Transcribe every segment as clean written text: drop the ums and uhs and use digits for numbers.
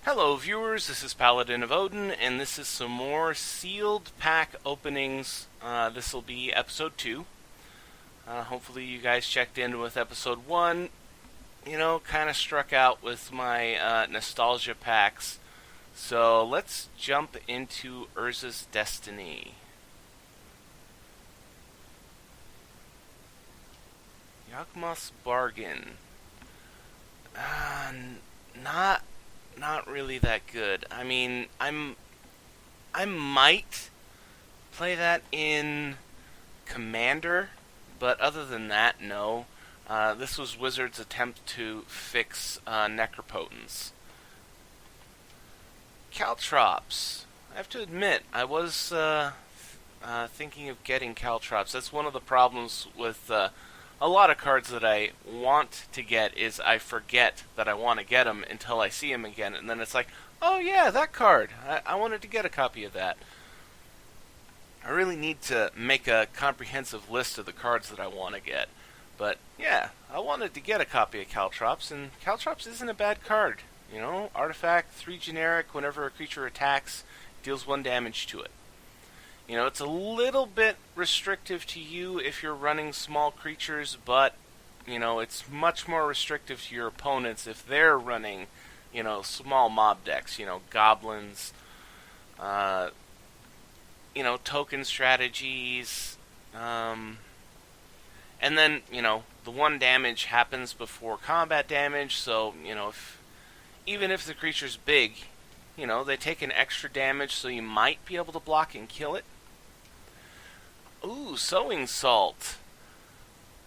Hello viewers, this is Paladin of Odin, and this is some more sealed pack openings. This will be episode 2. Hopefully you guys checked in with episode 1. You know, kind of struck out with my nostalgia packs. So let's jump into Urza's Destiny. Yawgmoth's Bargain. Not really that good. I mean, I might play that in Commander, but other than that, no. This was Wizard's attempt to fix Necropotence. Caltrops. I have to admit, I was thinking of getting Caltrops. That's one of the problems with a lot of cards that I want to get is I forget that I want to get them until I see them again, and then it's like, oh yeah, that card. I wanted to get a copy of that. I really need to make a comprehensive list of the cards that I want to get. But yeah, I wanted to get a copy of Caltrops, and Caltrops isn't a bad card. You know, artifact, 3 generic, whenever a creature attacks, deals 1 damage to it. You know, it's a little bit restrictive to you if you're running small creatures, but, you know, it's much more restrictive to your opponents if they're running, you know, small mob decks, you know, goblins, you know, token strategies, and then, you know, the 1 damage happens before combat damage, so, you know, even if the creature's big, you know, they take an extra damage, so you might be able to block and kill it. Ooh, Sowing Salt.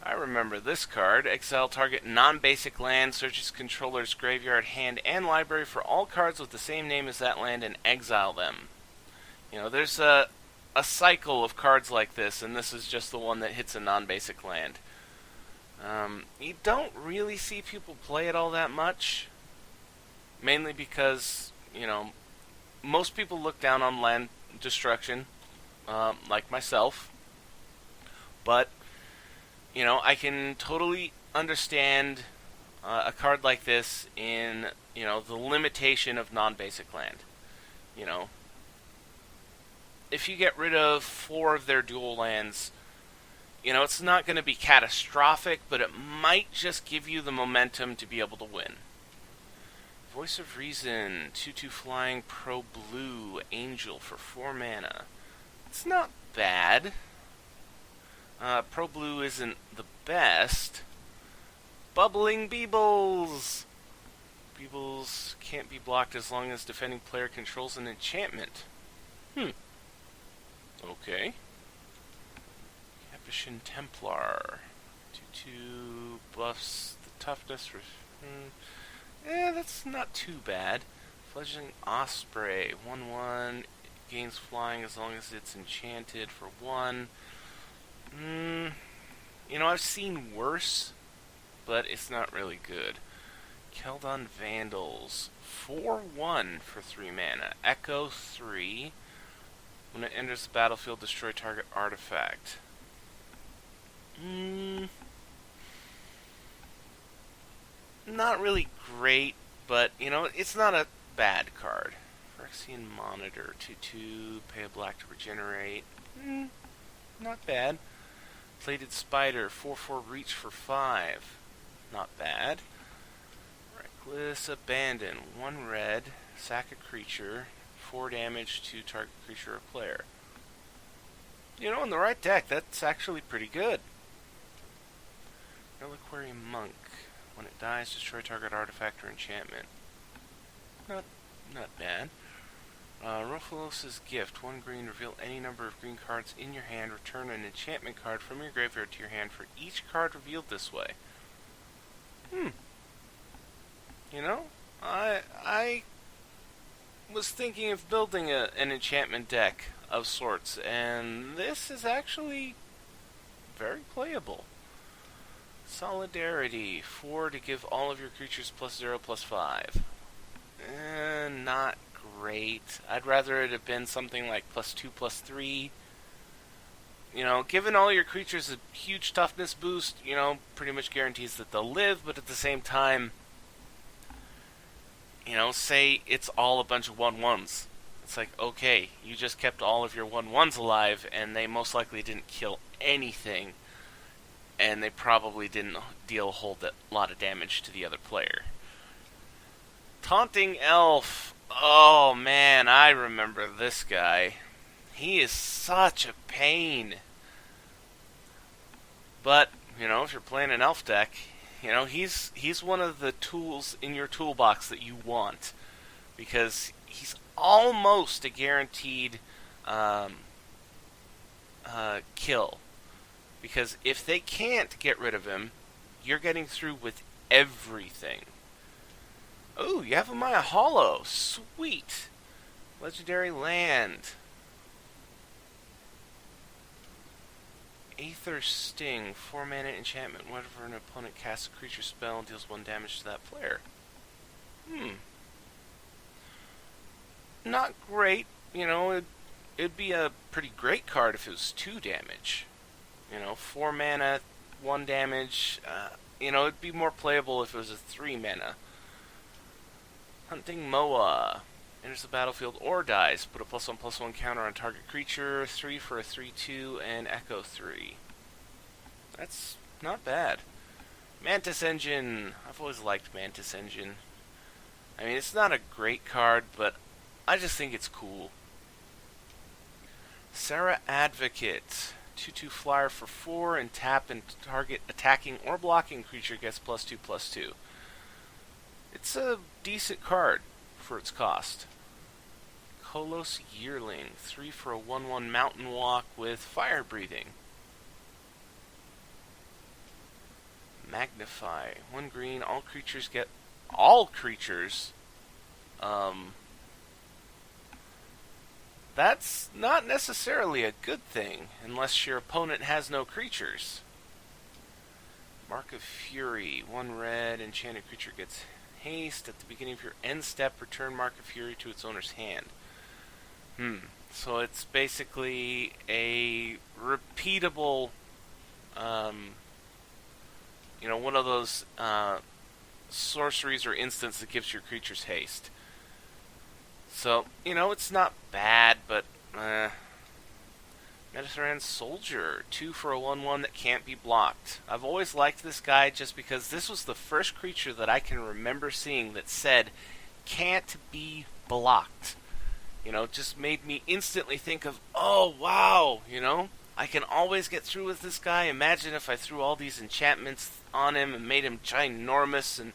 I remember this card. Exile target non-basic land, searches controller's graveyard, hand, and library for all cards with the same name as that land and exile them. You know, there's a cycle of cards like this, and this is just the one that hits a non-basic land. You don't really see people play it all that much. Mainly because, you know, most people look down on land destruction, like myself. But, you know, I can totally understand a card like this in, you know, the limitation of non-basic land. You know, if you get rid of 4 of their dual lands, you know, it's not going to be catastrophic, but it might just give you the momentum to be able to win. Voice of Reason, 2/2 flying, pro blue, angel for 4 mana. It's not bad. Pro blue isn't the best. Bubbling Beebles! Beebles can't be blocked as long as defending player controls an enchantment. Okay. Capuchin Templar. 2/2 buffs the toughness. That's not too bad. Fledgling Osprey. 1/1 gains flying as long as it's enchanted for 1. You know, I've seen worse, but it's not really good. Keldon Vandals. 4/1 for 3 mana. Echo 3. When it enters the battlefield, destroy target artifact. Not really great, but, you know, it's not a bad card. Phyrexian Monitor. 2/2, pay a black to regenerate. Not bad. Plated Spider, 4/4 reach for 5. Not bad. Reckless Abandon, 1 red, sack a creature, 4 damage to target creature or player. You know, in the right deck, that's actually pretty good. Reliquary Monk, when it dies, destroy target artifact or enchantment. Not bad. Rophilos's Gift. 1 green, reveal any number of green cards in your hand. Return an enchantment card from your graveyard to your hand for each card revealed this way. You know, I was thinking of building an enchantment deck of sorts, and this is actually very playable. Solidarity. 4 to give all of your creatures +0/+5. Not great. I'd rather it have been something like +2/+3. You know, giving all your creatures a huge toughness boost, you know, pretty much guarantees that they'll live, but at the same time, say it's all a bunch of 1/1s. It's like, okay, you just kept all of your 1/1s alive, and they most likely didn't kill anything, and they probably didn't deal a whole lot of damage to the other player. Taunting Elf. Oh man, I remember this guy. He is such a pain. But, if you're playing an elf deck, he's one of the tools in your toolbox that you want. Because he's almost a guaranteed kill. Because if they can't get rid of him, you're getting through with everything. Oh, you have a Maya Hollow. Sweet. Legendary land. Aether Sting. 4-mana enchantment. Whenever an opponent casts a creature spell, deals 1 damage to that player. Not great. It'd be a pretty great card if it was 2 damage. 4 mana, 1 damage. It'd be more playable if it was a 3 mana. Hunting Moa. Enters the battlefield or dies. Put a +1/+1 counter on target creature. 3 for a 3/2 and Echo 3. That's not bad. Mantis Engine. I've always liked Mantis Engine. I mean, it's not a great card, but I just think it's cool. Sarah Advocate. 2/2 flyer for 4 and tap, and target attacking or blocking creature gets +2/+2. It's a decent card for its cost. Kolos Yearling. 3 for a 1/1 mountain walk with fire breathing. Magnify. 1 green. All creatures get... All creatures? That's not necessarily a good thing, unless your opponent has no creatures. Mark of Fury. 1 red. Enchanted creature gets haste. At the beginning of your end step, return Mark of Fury to its owner's hand. So it's basically a repeatable, one of those sorceries or instants that gives your creatures haste. So, it's not bad, but, Mediterranean Soldier. 2 for a 1/1 that can't be blocked. I've always liked this guy just because this was the first creature that I can remember seeing that said, can't be blocked. Just made me instantly think of, oh, wow, I can always get through with this guy. Imagine if I threw all these enchantments on him and made him ginormous, and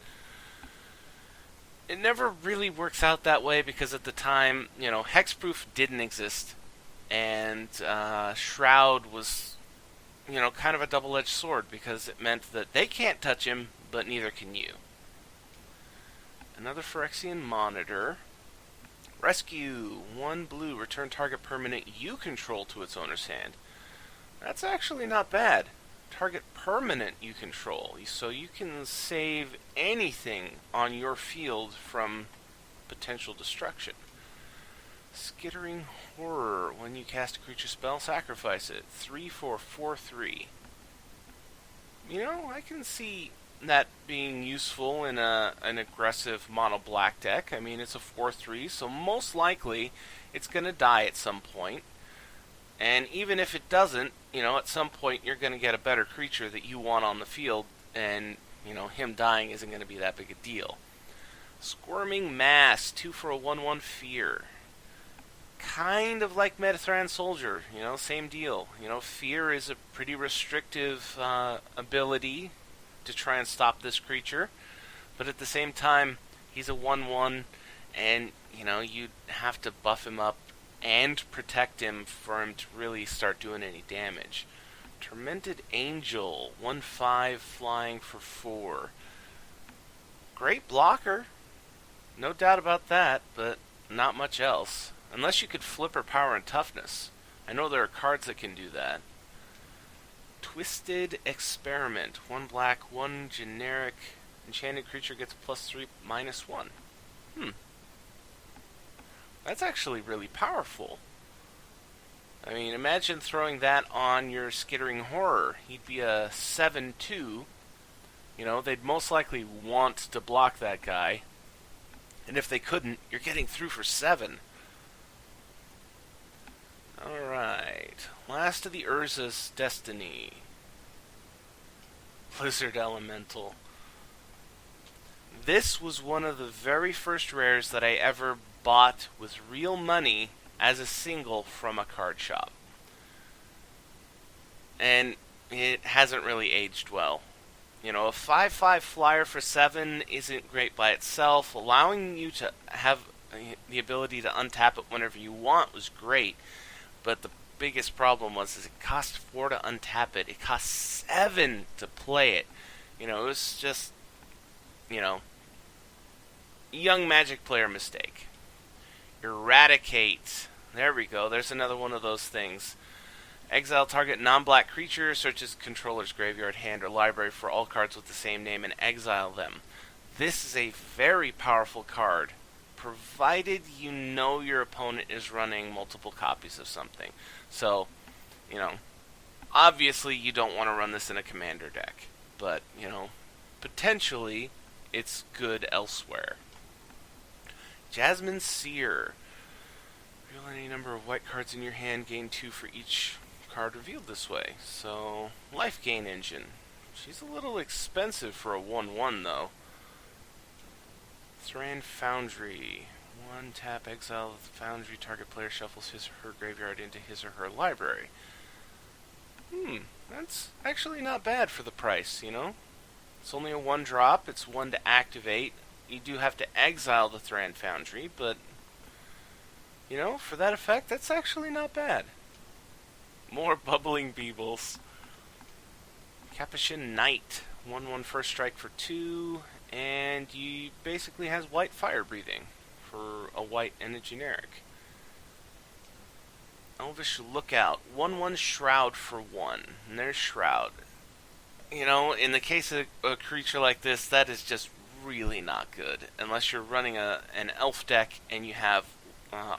it never really works out that way because at the time, hexproof didn't exist, and Shroud was, kind of a double-edged sword because it meant that they can't touch him, but neither can you. Another Phyrexian Monitor. Rescue. 1 blue. Return target permanent you control to its owner's hand. That's actually not bad. Target permanent you control. So you can save anything on your field from potential destruction. Skittering Horror. When you cast a creature spell, sacrifice it. 3 for 4/3. I can see that being useful in an aggressive mono black deck. I mean, it's a 4/3, so most likely it's going to die at some point. And even if it doesn't, at some point you're going to get a better creature that you want on the field, and, him dying isn't going to be that big a deal. Squirming Mass. 2 for a 1/1 Fear. Kind of like Mediterranean Soldier, same deal. Fear is a pretty restrictive ability to try and stop this creature, but at the same time, he's a 1/1, and you'd have to buff him up and protect him for him to really start doing any damage. Tormented Angel. 1/5 flying for 4. Great blocker, no doubt about that, but not much else, unless you could flip her power and toughness. I know there are cards that can do that. Twisted Experiment. 1 black, 1 generic. Enchanted creature gets +3/-1. That's actually really powerful. I mean, imagine throwing that on your Skittering Horror. He'd be a 7/2. They'd most likely want to block that guy. And if they couldn't, you're getting through for 7. Alright. Last of the Urza's Destiny. Blizzard Elemental. This was one of the very first rares that I ever bought with real money as a single from a card shop. And it hasn't really aged well. You know, a 5/5 flyer for 7 isn't great by itself. Allowing you to have the ability to untap it whenever you want was great. But the biggest problem was it cost 4 to untap it. It cost 7 to play it. You know, it was just, young Magic player mistake. Eradicate. There we go. There's another one of those things. Exile target non-black creature, search its controller's graveyard, hand, or library for all cards with the same name and exile them. This is a very powerful card, provided you know your opponent is running multiple copies of something. So, obviously you don't want to run this in a commander deck, but, potentially it's good elsewhere. Jasmine Seer. Reveal any number of white cards in your hand, gain 2 for each card revealed this way. So, life gain engine. She's a little expensive for a 1/1 though. Thran Foundry. 1 tap, exile the Foundry. Target player shuffles his or her graveyard into his or her library. That's actually not bad for the price, It's only a 1 drop, it's 1 to activate. You do have to exile the Thran Foundry, but, for that effect, that's actually not bad. More Bubbling Beebles. Capuchin Knight. 1/1 first strike for 2, and he basically has white fire breathing for a white and a generic. Elvish Lookout. 1/1 Shroud for 1. And there's Shroud. In the case of a creature like this, that is just really not good. Unless you're running an elf deck and you have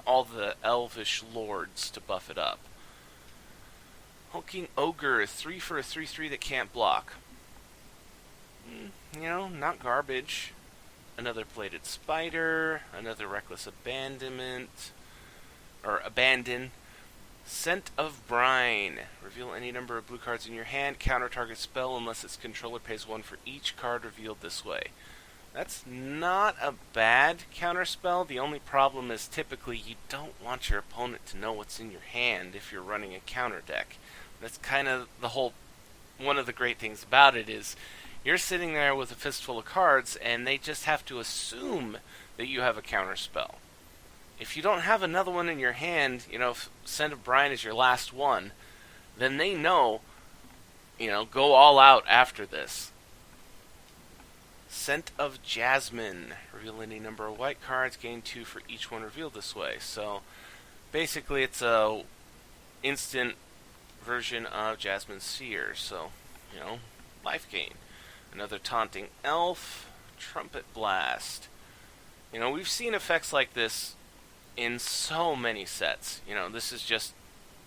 all the Elvish Lords to buff it up. Hulking Ogre. 3 for a 3/3 that can't block. Not garbage. Another Bladed Spider. Another Reckless Abandonment. Or Abandon. Scent of Brine. Reveal any number of blue cards in your hand. Counter target spell unless its controller pays 1 for each card revealed this way. That's not a bad counter spell. The only problem is typically you don't want your opponent to know what's in your hand if you're running a counter deck. That's kind of one of the great things about it is you're sitting there with a fistful of cards and they just have to assume that you have a counter spell. If you don't have another one in your hand, if Scent of Brine is your last one, then they know, go all out after this. Scent of Jasmine. Reveal any number of white cards, gain 2 for each one revealed this way. So, basically it's a instant version of Jasmine Seer. So, life gain. Another Taunting Elf. Trumpet Blast. We've seen effects like this in so many sets. This is just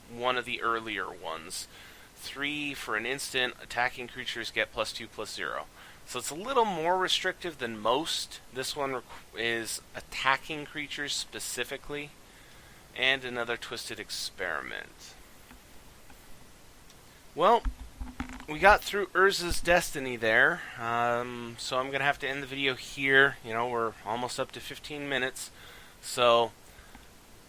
one of the earlier ones. 3 for an instant, attacking creatures get +2/+0. So it's a little more restrictive than most. This one is attacking creatures specifically. And another Twisted Experiment. Well, we got through Urza's Destiny there. So I'm going to have to end the video here. We're almost up to 15 minutes. So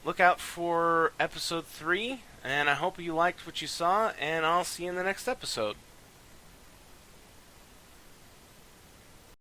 look out for episode 3. And I hope you liked what you saw. And I'll see you in the next episode.